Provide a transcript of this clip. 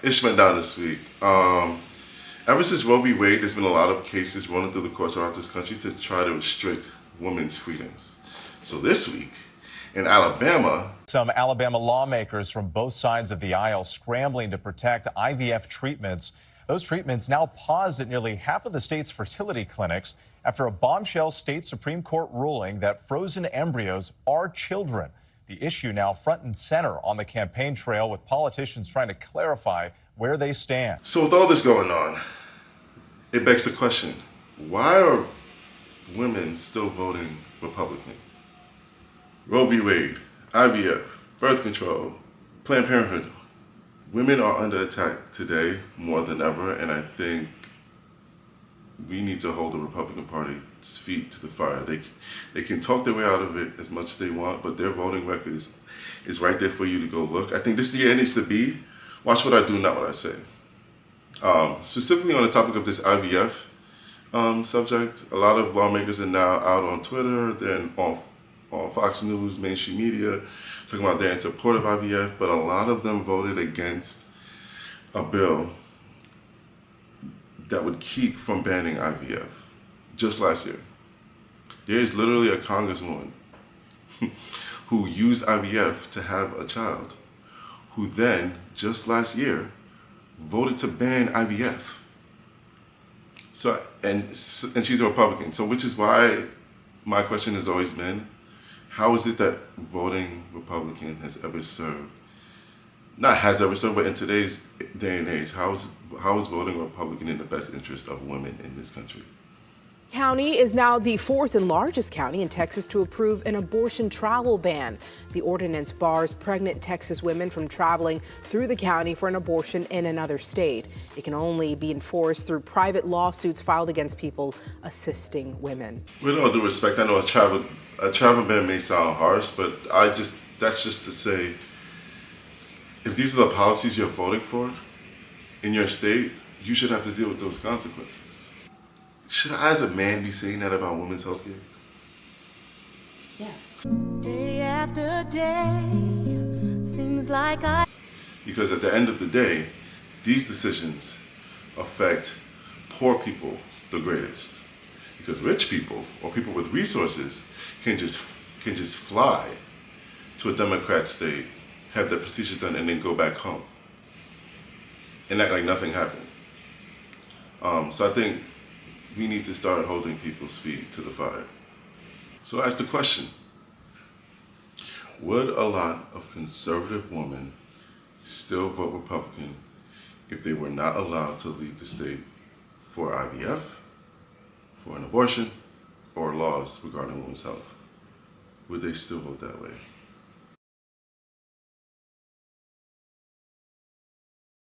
Ish went down this week. Ever since Roe v. Wade, there's been a lot of cases running through the courts around this country to try to restrict women's freedoms. So this week, in Alabama, some Alabama lawmakers from both sides of the aisle scrambling to protect IVF treatments. Those treatments now paused at nearly half of the state's fertility clinics after a bombshell state Supreme Court ruling that frozen embryos are children. The issue now front and center on the campaign trail, with politicians trying to clarify where they stand. So with all this going on, it begs the question, why are women still voting Republican? Roe v. Wade, IVF, birth control, Planned Parenthood. Women are under attack today more than ever, and I think we need to hold the Republican Party's feet to the fire. They can talk their way out of it as much as they want, but their voting record is right there for you to go look. I think this year needs to be, watch what I do, not what I say. Specifically on the topic of this IVF subject, a lot of lawmakers are now out on Twitter, then on Fox News, mainstream media, talking about they're in support of IVF, but a lot of them voted against a bill that would keep from banning IVF just last year. There is literally a congresswoman who used IVF to have a child, who then, just last year, voted to ban IVF. So, and she's a Republican. So, which is why my question has always been, how is it that voting Republican has ever served, not has ever served, but in today's day and age, how is voting Republican in the best interest of women in this country? County is now the fourth and largest county in Texas to approve an abortion travel ban. The ordinance bars pregnant Texas women from traveling through the county for an abortion in another state. It can only be enforced through private lawsuits filed against people assisting women. With all due respect, I know a travel ban may sound harsh, but that's just to say, if these are the policies you're voting for in your state, you should have to deal with those consequences. Should I, as a man, be saying that about women's health care? Yeah. Day after day, seems like Because at the end of the day, these decisions affect poor people the greatest. Because rich people or people with resources can just fly to a Democrat state, have their procedure done, and then go back home and act like nothing happened. So I think we need to start holding people's feet to the fire. So I ask the question, would a lot of conservative women still vote Republican if they were not allowed to leave the state for IVF, for an abortion, or laws regarding women's health? Would they still vote that way?